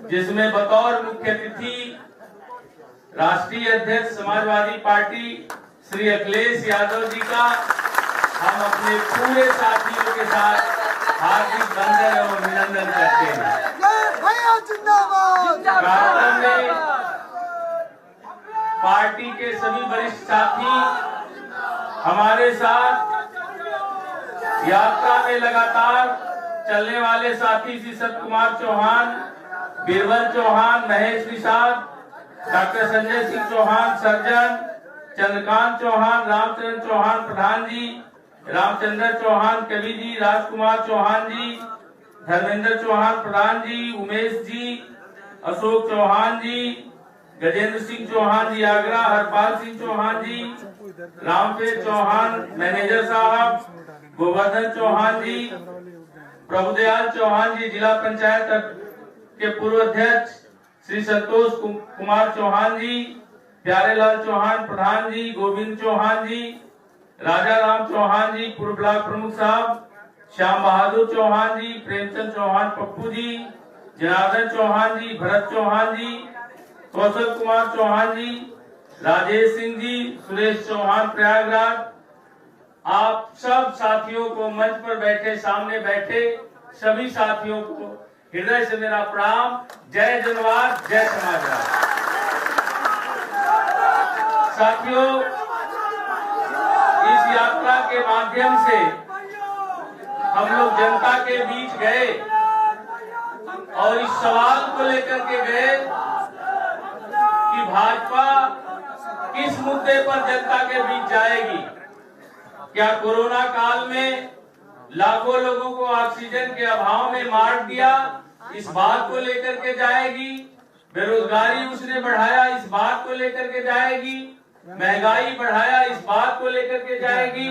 जिसमें बतौर मुख्य अतिथि राष्ट्रीय अध्यक्ष समाजवादी पार्टी श्री अखिलेश यादव जी का हम अपने पूरे साथियों के साथ हार्दिक वंदन एवं अभिनंदन करते हैं। कार्यक्रम में पार्टी के सभी वरिष्ठ साथी हमारे साथ यात्रा में लगातार चलने वाले साथी श्री सत्य कुमार चौहान, बीरबल चौहान, महेश निषाद, डॉक्टर संजय सिंह चौहान सर्जन, चंद्रकांत चौहान, रामचंद्र चौहान प्रधान जी, रामचंद्र चौहान कवि जी, राजकुमार चौहान जी, धर्मेंद्र चौहान प्रधान जी, उमेश जी, अशोक चौहान जी, गजेंद्र सिंह चौहान जी आगरा, हरपाल सिंह चौहान जी, रामपेश चौहान मैनेजर साहब, गोवर्धन चौहान जी, प्रभुदयाल चौहान जी जिला पंचायत के पूर्व अध्यक्ष, श्री संतोष कुमार चौहान जी, प्यारेलाल चौहान प्रधान जी, गोविंद चौहान जी, राजा राम चौहान जी पूर्व ब्लॉक प्रमुख साहब, श्याम बहादुर चौहान जी, प्रेमचंद चौहान पप्पू जी, जनार्दन चौहान जी, भरत चौहान जी, कौशल कुमार चौहान जी, राजेश सिंह जी, सुरेश चौहान प्रयागराज, आप सब साथियों को मंच पर बैठे, सामने बैठे सभी साथियों को हृदय से मेरा प्रणाम। जय जनवाद, जय समाजवाद। साथियों, इस यात्रा के माध्यम से हम लोग जनता के बीच गए और इस सवाल को लेकर के गए कि भाजपा किस मुद्दे पर जनता के बीच जाएगी। क्या कोरोना काल में लाखों लोगों को ऑक्सीजन के अभाव में मार दिया, इस बात को लेकर के जाएगी? बेरोजगारी उसने बढ़ाया, इस बात को लेकर के जाएगी? महंगाई बढ़ाया, इस बात को लेकर के जाएगी?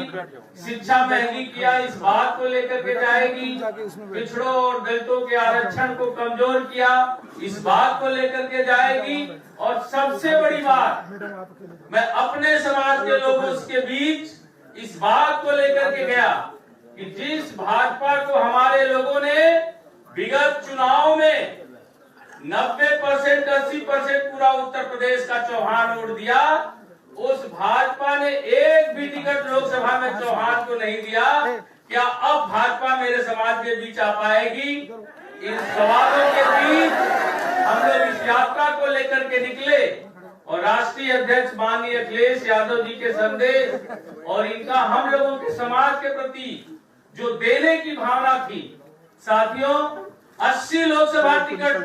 शिक्षा महंगी किया, इस बात को लेकर के जाएगी? पिछड़ों और दलितों के आरक्षण को कमजोर किया, इस बात को लेकर के जाएगी? और सबसे बड़ी बात, मैं अपने समाज के लोगों के बीच इस बात को लेकर के गया कि जिस भाजपा को हमारे लोगों ने विगत चुनाव में 90% 80% पूरा उत्तर प्रदेश का चौहान वोट दिया, उस भाजपा ने एक भी टिकट लोकसभा में चौहान को नहीं दिया। क्या अब भाजपा मेरे समाज के बीच आ पाएगी? इन सवालों के बीच हम लोग इस यात्रा को लेकर के निकले और राष्ट्रीय अध्यक्ष माननीय अखिलेश यादव जी के संदेश और इनका हम लोगों के समाज के प्रति जो देने की भावना थी। साथियों, 80 लोकसभा टिकट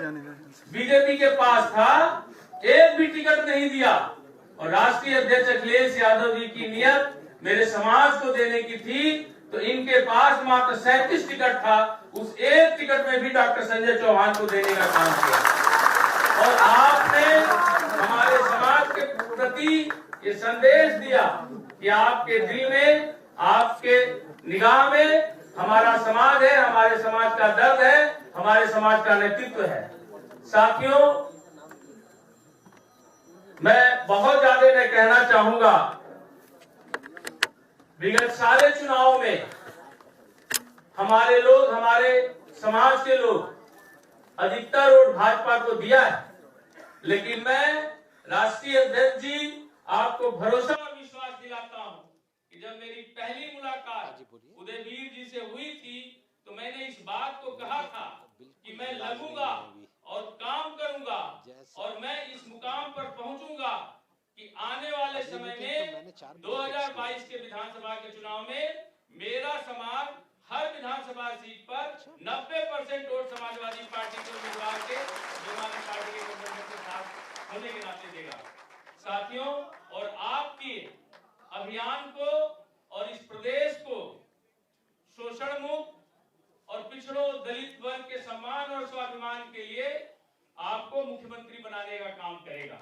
बीजेपी के पास था, एक भी टिकट नहीं दिया और राष्ट्रीय अध्यक्ष अखिलेश यादव जी की नियत मेरे समाज को देने की थी, तो इनके पास मात्र 37 टिकट था। उस एक टिकट में भी डॉक्टर संजय चौहान को देने का काम किया और आपने हमारे समाज के प्रति ये संदेश दिया कि आपके दिल में, आपके निगाह में हमारा समाज है, हमारे समाज का दर्द है, हमारे समाज का नेतृत्व है। साथियों, मैं बहुत ज्यादा नहीं कहना चाहूंगा। विगत सारे चुनाव में हमारे लोग, हमारे समाज के लोग अधिकतर वोट भाजपा को दिया है, लेकिन मैं राष्ट्रीय अध्यक्ष जी आपको भरोसा और विश्वास दिलाता हूं कि जब मेरी पहली मुलाकात उदयवीर जी से हुई थी तो मैंने इस बात को कहा था कि मैं लगूंगा और काम करूंगा और मैं इस मुकाम पर पहुंचूंगा कि आने वाले समय में 2022 के विधानसभा के चुनाव में मेरा समाज हर विधानसभा सीट पर 90% वोट समाजवादी पार्टी को उम्मीदवार के विधानसभा पार्टी के गठबंधन के साथ होने के नाते देगा। साथियों, और आपकी अभियान को और इस प्रदेश को शोषण मुक्त और पिछड़ों दलित वर्ग के सम्मान और स्वाभिमान के लिए आपको मुख्यमंत्री बनाने का काम करेगा।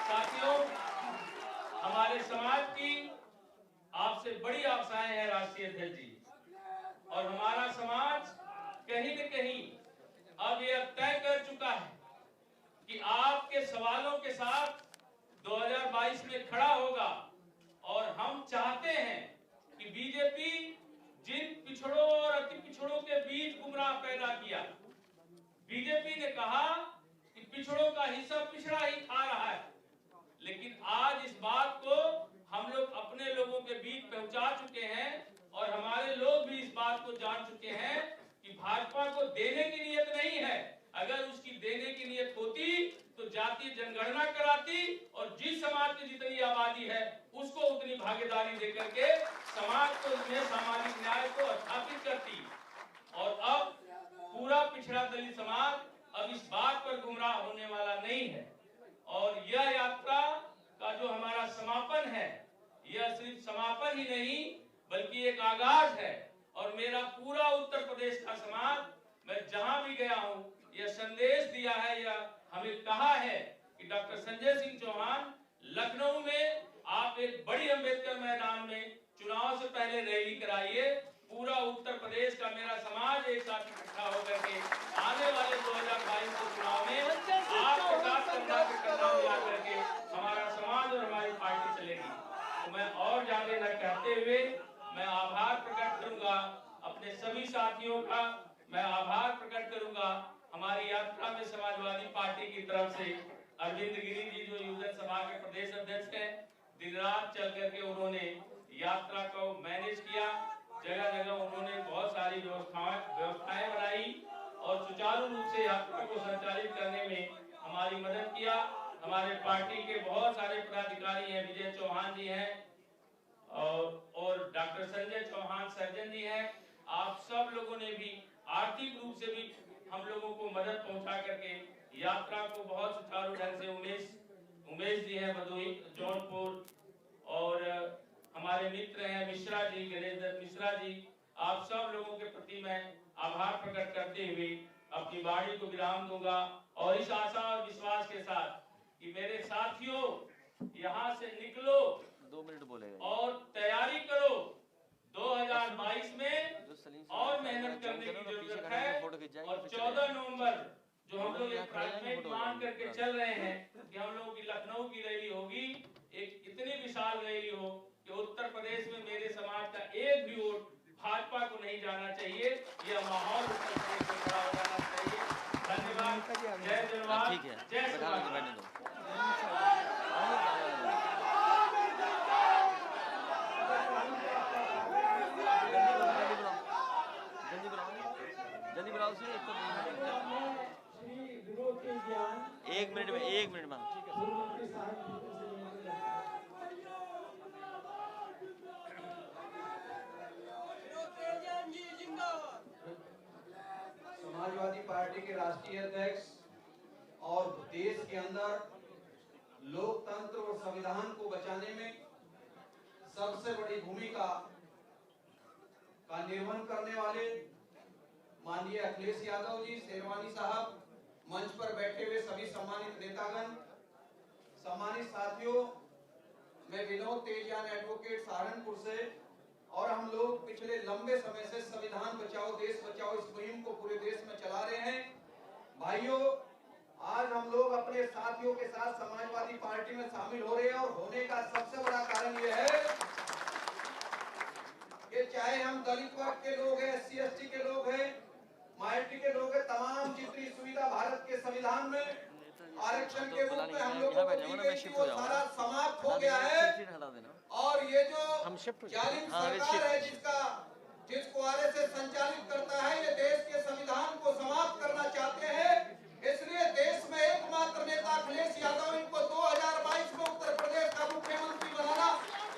साथियों, हमारे समाज की आपसे बड़ी आशाएं हैं राष्ट्रीय अध्यक्ष जी, और हमारा समाज कहीं न कहीं अब यह तय कर चुका है कि आपके सवालों के साथ 2022 में खड़ा होगा। और हम चाहते हैं कि बीजेपी जिन पिछड़ों और अति पिछड़ों के बीच गुमराह पैदा किया, बीजेपी कहा कि पिछड़ों का हिस्सा पिछड़ा ही खा रहा है, लेकिन आज इस बात को हम लोग अपने लोगों के बीच पहुंचा चुके हैं और हमारे लोग भी इस बात को जान चुके हैं कि भाजपा को देने की नियत नहीं है। अगर उसकी देने की नियत होती तो जातीय जनगणना कराती और जिस समाज की जितनी आबादी है उसको उतनी भागीदारी देकर के समाज को में सामाजिक न्याय को स्थापित करती। और अब पूरा पिछड़ा दलित समाज अब इस बात पर गुमराह होने वाला नहीं है। और यह यात्रा का जो हमारा समापन है, यह सिर्फ समापन ही नहीं बल्कि एक आगाज है। और मेरा पूरा उत्तर प्रदेश का समाज, मैं जहां भी गया हूं, यह संदेश दिया है, यह हमें कहा है कि डॉक्टर संजय सिंह चौहान लखनऊ में आप एक बड़ी अंबेडकर मैदान में चुनाव से पहले रैली कराइए। पूरा उत्तर प्रदेश का मेरा समाज एक साथ इकट्ठा होकर के आने वाले 2022 के चुनाव में आपके साथ कंधा से कंधा मिला करके हमारा समाज और हमारी पार्टी चलेगी। तो मैं और ज्यादा न कहते हुए मैं आभार प्रकट करूंगा अपने सभी साथियों का, मैं आभार प्रकट करूंगा हमारी यात्रा में समाजवादी पार्टी की तरफ से अरविंद गिरी जी जो युवजन सभा के प्रदेश अध्यक्ष हैं, दिन रात चल करके उन्होंने यात्रा को मैनेज किया। जगह जगह उन्होंने बहुत सारी व्यवस्थाएं बनाई और सुचारू रूप से यात्रा को संचालित करने में हमारी मदद किया। हमारे पार्टी के बहुत सारे पदाधिकारी हैं, विजय चौहान जी हैं और डॉक्टर संजय चौहान सर्जन जी हैं। आप सब लोगों ने भी आर्थिक रूप से भी हम लोगों को मदद पहुंचा करके यात्रा को बहुत सुचारू ढंग से उमेश जी हैं भदोही जौनपुर और हमारे मित्र हैं मिश्रा जी, गणेश दत्त मिश्रा जी, आप सब लोगों के प्रति मैं आभार प्रकट करते हुए अपनी वाणी को विराम दूंगा और इस आशा और विश्वास के साथ कि मेरे साथियों यहाँ से निकलो, 2 मिनट बोलेगा और तैयारी करो 2022 में और मेहनत करने की जरूरत है। और 14 नवंबर जो हम लोग एक प्राथमिक मान करके चल रहे हैं कि हम लोगों की लखनऊ की रैली होगी, एक इतनी विशाल रैली हो कि उत्तर प्रदेश में मेरे समाज का एक भी वोट भाजपा को नहीं जाना चाहिए। यह माहौल उत्तर प्रदेश में खड़ा हो जाना चाहिए। धन्यवाद। जय जवान, जय श्रीराम। जल्दी बुलाओ से एक मिनट में समाजवादी पार्टी के राष्ट्रीय अध्यक्ष और देश के अंदर लोकतंत्र और संविधान को बचाने में सबसे बड़ी भूमिका का निर्वहन करने वाले माननीय अखिलेश यादव जी, शेरवानी साहब, मंच पर बैठे हुए सभी सम्मानित नेतागण, सम्मानित साथियों, मैं विनोद तेजयान एडवोकेट सहारनपुर से, और हम लोग पिछले लंबे समय से संविधान बचाओ देश बचाओ इस मुहिम को पूरे देश में चला रहे हैं। भाइयों, आज हम लोग अपने साथियों के साथ समाजवादी पार्टी में शामिल हो रहे हैं और होने का सबसे बड़ा कारण यह है कि चाहे हम दलित वर्ग के लोग हैं, SC ST के लोग हैं, माइनॉरिटी के लोग हैं, तमाम जितनी सुविधा भारत के संविधान में आरक्षण के रूप में हम लोगों को दी गई थी वो सारा समाप्त हो गया है। और ये जो जालिम सरकार है जिसको RSS संचालित करता है, ये देश के संविधान को समाप्त करना चाहते हैं। इसलिए देश में एकमात्र नेता अखिलेश यादव, इनको 2022 में उत्तर प्रदेश का मुख्यमंत्री बनाना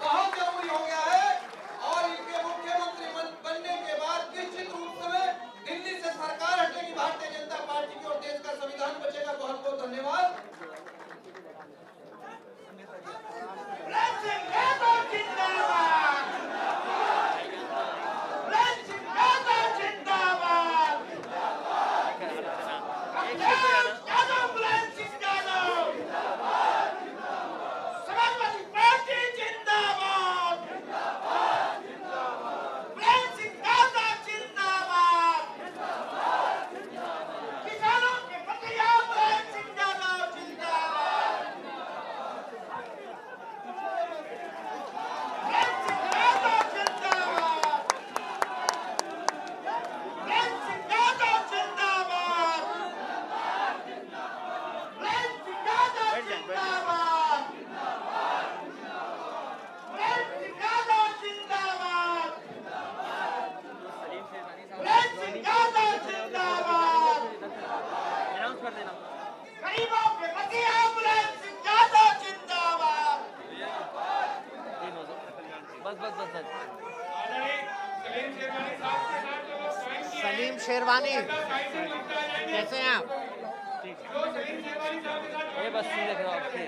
बहुत जरूरी हो गया है। और इनके मुख्यमंत्री बनने के बाद निश्चित रूप से दिल्ली से सरकार हटेगी भारतीय जनता पार्टी की और देश का संविधान बचेगा। बहुत बहुत धन्यवाद। शेरवानी, कैसे हैं आप? ये बस सीधे खड़ो आपसे।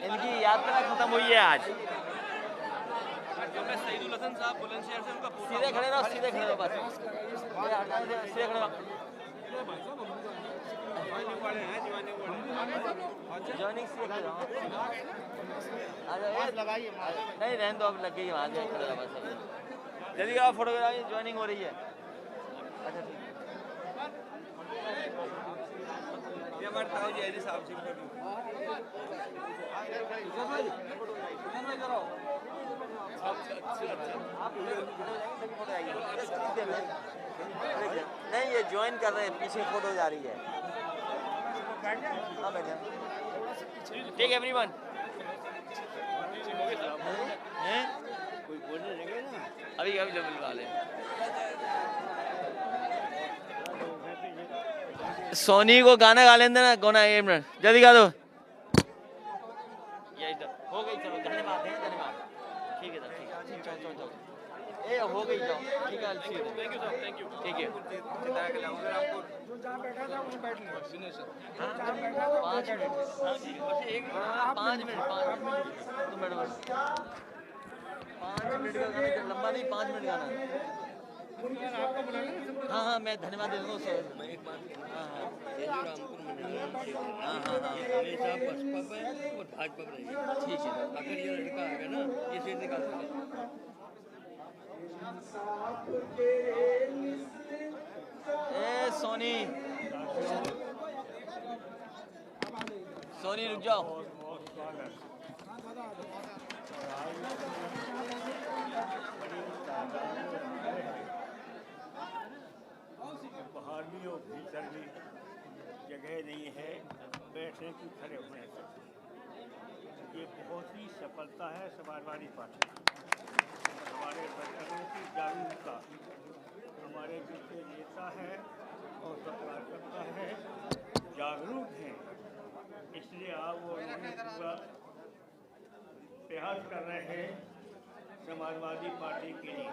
इनकी यात्रा खत्म हुई है आज। सीधे खड़े रहो, सीधे खड़े रहो बस। सीधे खड़े रहो। जॉइनिंग से खड़े रहो। लगाइए नहीं रहने दो, अब लग गई वहाँ से खड़े रहो बस। जल्दी करो, फोटोग्राफी ज्वाइनिंग हो रही है। अच्छा ठीक है। ये हमारे ताऊ जी साहब से नहीं, ये ज्वाइन कर रहे हैं, पीछे फोटो जा रही है। हाँ बैठे ठीक है एवरीवन। हैं कोई बोलने लगे ना अभी अभी जो मिलवा ले। सोनी को गाना गा लेंगे ना, गाना 1 मिनट जल्दी गा दो। ये इधर हो गई, चलो धन्यवाद है, धन्यवाद। ठीक है सर, ठीक है, चलो चलो ए हो गई, जाओ ठीक है। Thank you sir, thank you. ठीक है चिता के लाऊंगा आपको जो जहां बैठा था वहीं बैठ लो। सुनिए सर 5 मिनट। हां जी बस एक 5 मिनट 2 मिनट बस। 5 मिनट का गाना, लंबा नहीं, 5 मिनट गाना। आपको बुलाना। हाँ हाँ मैं धन्यवाद दे दूँगा सर। एक बात हाँ हाँ रामपुर मंडल हाँ हमेशा बसपा पे और भाजपा पे रहेगी। ठीक है, अगर ये लड़का आएगा ना ये सीट निकाल देगा। ए सोनी सोनी रुक जाओ। बाहर भी और भीतर भी जगह नहीं है बैठने की, खड़े होने की। ये बहुत ही सफलता है समाजवादी पार्टी। हमारे बच्चों की जागरूकता, हमारे जितने नेता हैं और कार्यकर्ता है जागरूक हैं, इसलिए आप वो पूरा प्रयास कर रहे हैं समाजवादी पार्टी के लिए।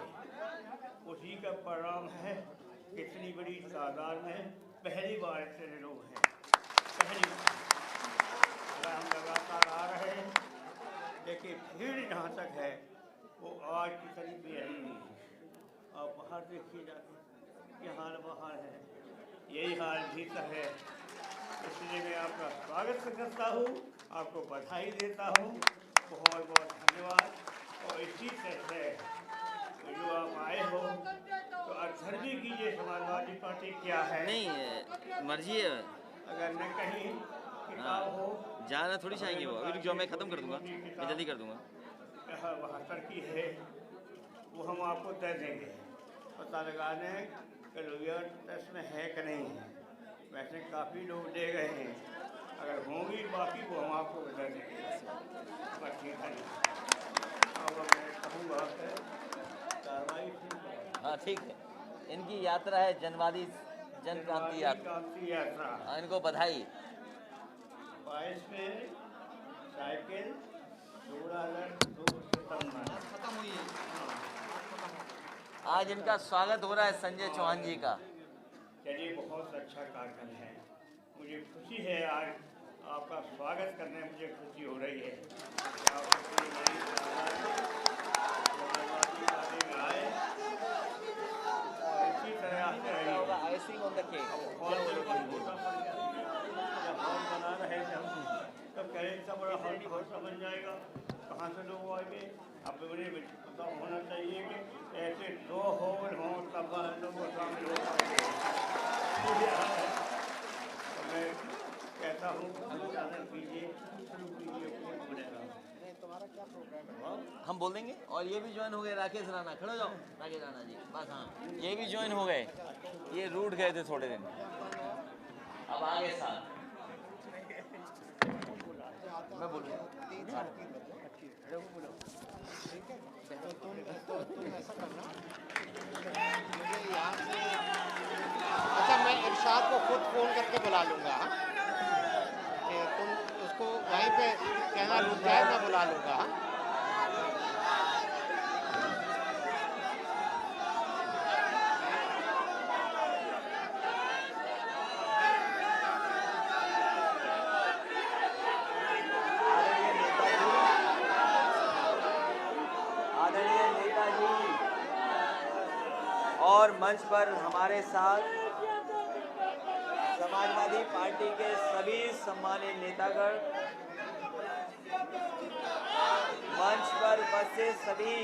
उसी का परिणाम है इतनी बड़ी तादाद में पहली बार इतने लोग हैं। पहली बार अगर हम लगातार आ रहे हैं, लेकिन भीड़ जहाँ तक है वो आज की करीब भी यही नहीं है। आप बाहर देखिए जाके, ये हाल बाहर है, यही हाल भीतर है। इसलिए मैं आपका स्वागत करता हूँ, आपको बधाई देता हूँ, बहुत बहुत धन्यवाद। और इसी तरह से जो आप आए हो तो अक्षर भी कीजिए समाजवादी पार्टी क्या है। नहीं मर्जी है, अगर न कहीं किताब हो जाना थोड़ी चाहेंगे वो। अभी रुक जाओ, मैं ख़त्म कर दूंगा, मैं जल्दी कर दूंगा। 72 की है वो हम आपको दे देंगे, पता लगाने कि लोहिया टेस्ट में है कि नहीं है। वैसे काफ़ी लोग दे गए हैं, अगर होंगी बाकी वो हम आपको बता देंगे। बस ठीक है, अब मैं कहूँगा कार्रवाई। हाँ ठीक है, इनकी यात्रा है जनवादी जन क्रांति यात्रा। इनको बधाई। 22 में साइकिल 16,200 खत्म हुई है। आज इनका स्वागत हो रहा है संजय चौहान जी का। चलिए बहुत अच्छा कार्यक्रम है, मुझे खुशी है आज आपका स्वागत करने में मुझे खुशी हो रही है। आए और इसी तरह आते रहिए। हॉल बना रहे थे हम, तब कह रहे इतना बड़ा हॉल बन जाएगा, कहाँ से लोग आएंगे। अब मुझे पता होना चाहिए कि ऐसे 2 हॉल हों तब लोग शामिल हो पाएंगे। तो मैं कहता हूँ कीजिए, शुरू कीजिए, कौन बोलेगा। हम बोल देंगे। और ये भी ज्वाइन हो गए, राकेश राणा, खड़े हो जाओ राकेश राणा जी बस। हाँ ये भी ज्वाइन हो गए, ये रूट गए थे थोड़े दिन, अब आगे साथ मैं बोलूँ। अच्छा मैं इरशाद को खुद फोन करके बुला लूंगा। वहीं पे कहना रुक जाए, मैं बुला लूंगा। हाँ? आदरणीय नेताजी और मंच पर हमारे साथ समाजवादी पार्टी के सभी सम्मानित नेतागण, मंच पर उपस्थित सभी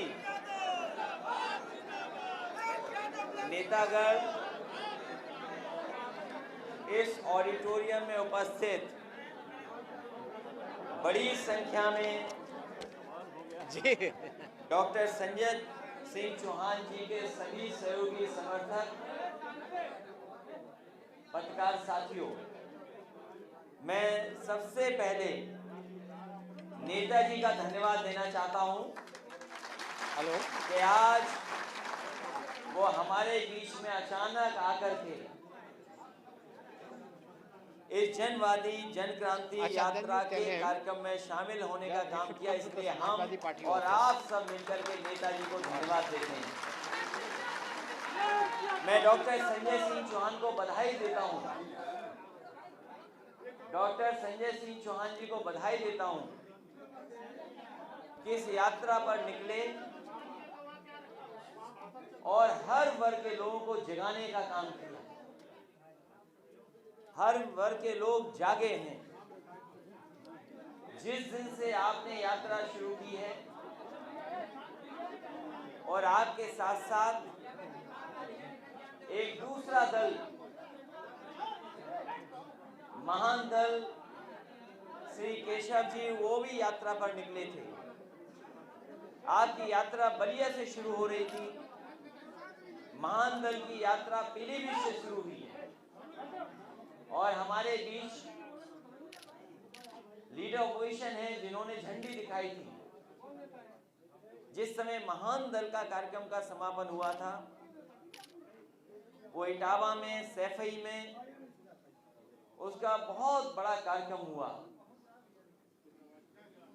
नेतागण, इस ऑडिटोरियम में उपस्थित बड़ी संख्या में जी डॉक्टर संजय सिंह चौहान जी के सभी सहयोगी समर्थक, पत्रकार साथियों, मैं सबसे पहले नेताजी का धन्यवाद देना चाहता हूं हेलो कि आज वो हमारे बीच में अचानक आकर के इस जनवादी जनक्रांति यात्रा के कार्यक्रम में शामिल होने का काम किया। इसलिए हम और आप सब मिलकर के नेताजी को धन्यवाद देते हैं। मैं डॉक्टर संजय सिंह चौहान को बधाई देता हूं, डॉक्टर संजय सिंह चौहान जी को बधाई देता हूं कि इस यात्रा पर निकले और हर वर्ग के लोगों को जगाने का काम किया। हर वर्ग के लोग जागे हैं। जिस दिन से आपने यात्रा शुरू की है और आपके साथ साथ एक दूसरा दल, महान दल श्री केशव जी, वो भी यात्रा पर निकले थे। आपकी यात्रा बलिया से शुरू हो रही थी, महान दल की यात्रा पीलीभीत से शुरू हुई है और हमारे बीच लीडर ऑपोजिशन है जिन्होंने झंडी दिखाई थी। जिस समय महान दल का कार्यक्रम का समापन हुआ था, वो इटावा में, सैफई में उसका बहुत बड़ा कार्यक्रम हुआ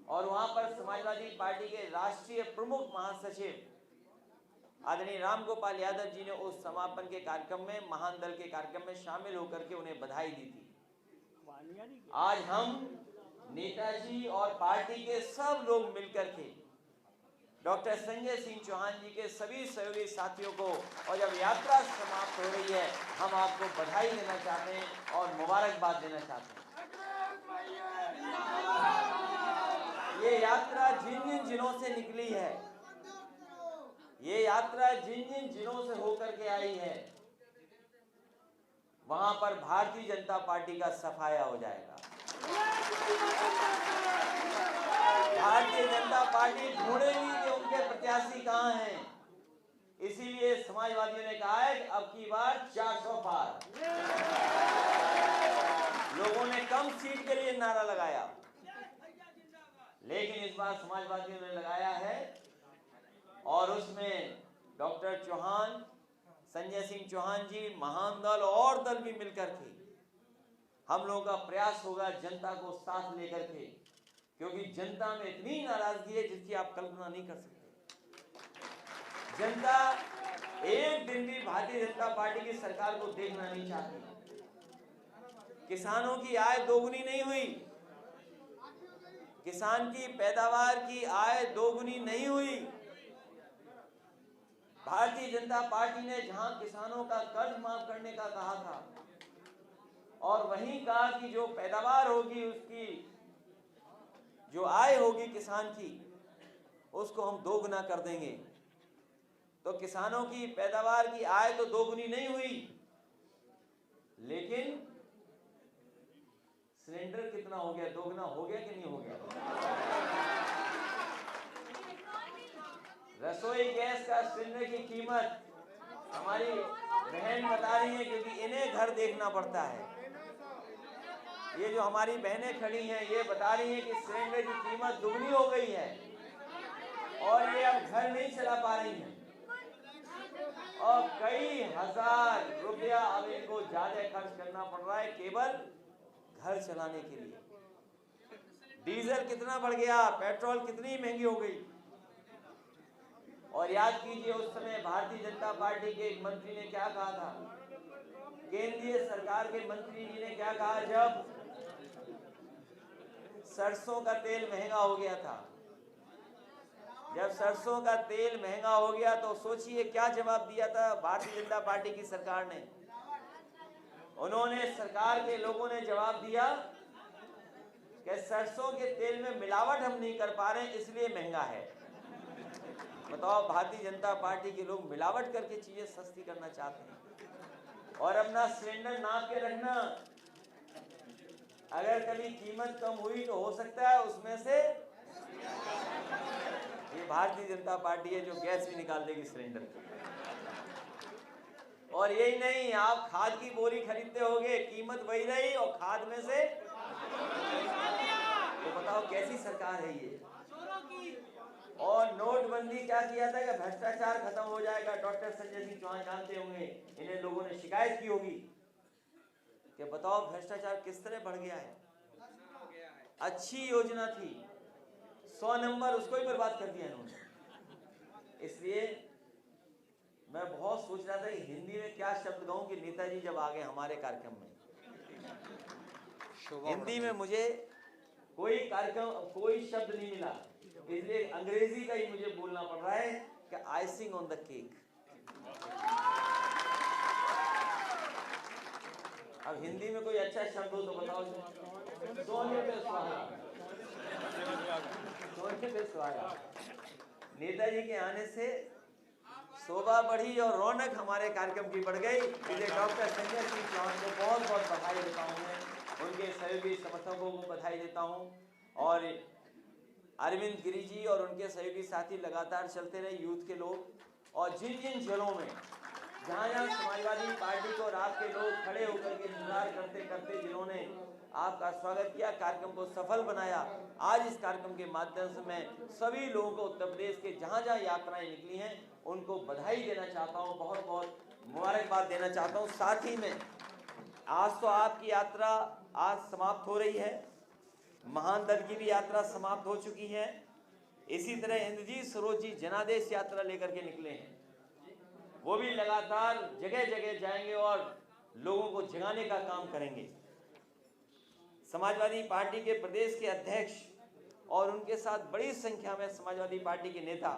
और वहां पर समाजवादी पार्टी के राष्ट्रीय प्रमुख महासचिव आदरणीय राम गोपाल यादव जी ने उस समापन के कार्यक्रम में, महान दल के कार्यक्रम में शामिल होकर के उन्हें बधाई दी थी। आज हम नेताजी और पार्टी के सब लोग मिलकर के डॉक्टर संजय सिंह चौहान जी के सभी सहयोगी साथियों को, और जब यात्रा समाप्त हो रही है, हम आपको बधाई देना चाहते हैं और मुबारकबाद देना चाहते हैं। ये यात्रा जिन जिन जिलों से निकली है, ये यात्रा जिन जिन जिलों से होकर के आई है, वहां पर भारतीय जनता पार्टी का सफाया हो जाएगा। भारतीय जनता पार्टी ढूंढेगी कि उनके प्रत्याशी कहां हैं। इसीलिए समाजवादियों ने कहा है कि अब की बार 400 पार। लोगों ने कम सीट के लिए नारा लगाया, लेकिन इस बार समाजवादियों ने लगाया है और उसमें डॉक्टर चौहान, संजय सिंह चौहान जी, महान दल और दल भी मिलकर के हम लोगों का प्रयास होगा जनता को साथ लेकर के, क्योंकि जनता में इतनी नाराजगी है जिसकी आप कल्पना नहीं कर सकते। जनता एक दिन भी भारतीय जनता पार्टी की सरकार को देखना नहीं चाहती। किसानों की आय दोगुनी नहीं हुई, किसान की पैदावार की आय दोगुनी नहीं हुई। भारतीय जनता पार्टी ने जहां किसानों का कर्ज माफ करने का कहा था और वहीं कहा कि जो पैदावार होगी, उसकी जो आय होगी किसान की, उसको हम दोगुना कर देंगे। तो किसानों की पैदावार की आय तो दोगुनी नहीं हुई, लेकिन सिलेंडर कितना हो गया, दोगुना हो गया कि नहीं हो गया? रसोई गैस का सिलेंडर की कीमत हमारी बहन बता रही है, क्योंकि इन्हें घर देखना पड़ता है। ये जो हमारी बहनें खड़ी हैं, ये बता रही हैं कि सिलेंडर की कीमत दुगनी हो गई है और ये अब घर नहीं चला पा रही हैं और कई हजार रुपया अब इनको ज्यादा खर्च करना पड़ रहा है केवल घर चलाने के लिए। डीजल कितना बढ़ गया, पेट्रोल कितनी महंगी हो गई। और याद कीजिए उस समय भारतीय जनता पार्टी के एक मंत्री ने क्या कहा था, केंद्रीय सरकार के मंत्री जी ने क्या कहा, जब सरसों का तेल महंगा हो गया था, जब सरसों का तेल महंगा हो गया तो सोचिए क्या जवाब दिया था भारतीय जनता पार्टी की सरकार ने। उन्होंने, सरकार के लोगों ने जवाब दिया कि सरसों के तेल में मिलावट हम नहीं कर पा रहे हैं इसलिए महंगा है। बताओ, भारतीय जनता पार्टी के लोग मिलावट करके चीजें सस्ती करना चाहते हैं। और अपना सिलेंडर नाप के रखना, अगर कभी कीमत कम हुई तो हो सकता है उसमें से ये भारतीय जनता पार्टी है जो गैस भी निकाल देगी सिलेंडर की। और यही नहीं, आप खाद की बोरी खरीदते होगे, कीमत वही रही और खाद में से, तो बताओ कैसी सरकार है ये। और नोटबंदी क्या किया था कि भ्रष्टाचार खत्म हो जाएगा। डॉक्टर संजय सिंह चौहान जानते होंगे, इन्हें लोगों ने शिकायत की होगी कि बताओ भ्रष्टाचार किस तरह बढ़ गया है। अच्छी योजना थी, 100 नंबर, उसको ही बर्बाद कर दिया इन्होंने। इसलिए मैं बहुत सोच रहा था कि हिंदी में क्या शब्द कहूं कि नेताजी जब आ गए हमारे कार्यक्रम में। हिंदी में मुझे कोई शब्द नहीं मिला, इसलिए अंग्रेजी का ही मुझे बोलना पड़ रहा है कि आइसिंग ऑन द केक। अब हिंदी में कोई अच्छा शब्द हो तो बताओ। सोने पे सुहागा, सोने पे सुहागा। नेताजी के आने से शोभा बढ़ी और रौनक हमारे कार्यक्रम की बढ़ गई। इसलिए डॉक्टर संजय सिंह चौहान को बहुत बहुत बधाई देता हूँ मैं, उनके सहयोगी समर्थकों को बधाई देता हूँ। और अरविंद गिरी जी और उनके सहयोगी साथी लगातार चलते रहे, यूथ के लोग। और जिन जिन जिलों में जहाँ समाजवादी पार्टी को रात के लोग खड़े होकर के इंतजार करते करते जिन्होंने आपका स्वागत किया, कार्यक्रम को सफल बनाया, आज इस कार्यक्रम के माध्यम से मैं सभी लोगों को उत्तर प्रदेश के जहाँ जहाँ यात्राएं निकली हैं उनको बधाई देना चाहता हूँ, बहुत बहुत मुबारकबाद देना चाहता हूँ। साथ ही में आज तो आपकी यात्रा आज समाप्त हो रही है, महान दल की भी यात्रा समाप्त हो चुकी है। इसी तरह इंद्रजीत सरोज जी जनादेश यात्रा लेकर के निकले हैं, वो भी लगातार जगह जगह जाएंगे और लोगों को जगाने का काम करेंगे। समाजवादी पार्टी के प्रदेश के अध्यक्ष और उनके साथ बड़ी संख्या में समाजवादी पार्टी के नेता,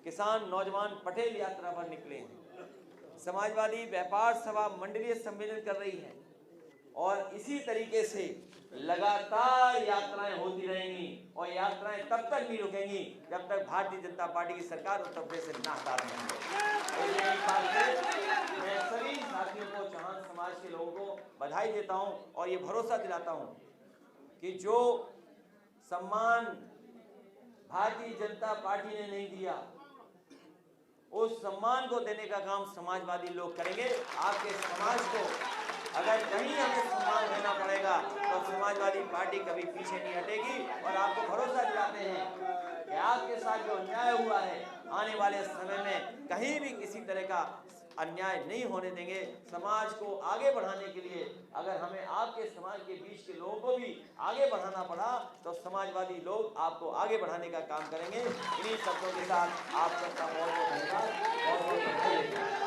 किसान, नौजवान पटेल यात्रा पर निकले हैं। समाजवादी व्यापार सभा मंडलीय सम्मेलन कर रही है और इसी तरीके से लगातार यात्राएं होती रहेंगी और यात्राएं तब तक नहीं रुकेंगी जब तक भारतीय जनता पार्टी की सरकार उत्तर प्रदेश से ना हटा देंगे। मैं सभी साथियों को, चौहान समाज के लोगों को बधाई देता हूं और ये भरोसा दिलाता हूं कि जो सम्मान भारतीय जनता पार्टी ने नहीं दिया, उस सम्मान को देने का काम समाजवादी लोग करेंगे। आपके समाज को अगर कहीं हमें सम्मान देना पड़ेगा तो समाजवादी पार्टी कभी पीछे नहीं हटेगी। और आपको भरोसा दिलाते हैं कि आपके साथ जो अन्याय हुआ है, आने वाले समय में कहीं भी किसी तरह का अन्याय नहीं होने देंगे। समाज को आगे बढ़ाने के लिए अगर हमें आपके समाज के बीच के लोगों को भी आगे बढ़ाना पड़ा तो समाजवादी लोग आपको आगे बढ़ाने का काम करेंगे। इन्हीं शब्दों के साथ आप सबका बहुत बहुत धन्यवाद, बहुत बहुत बधाई।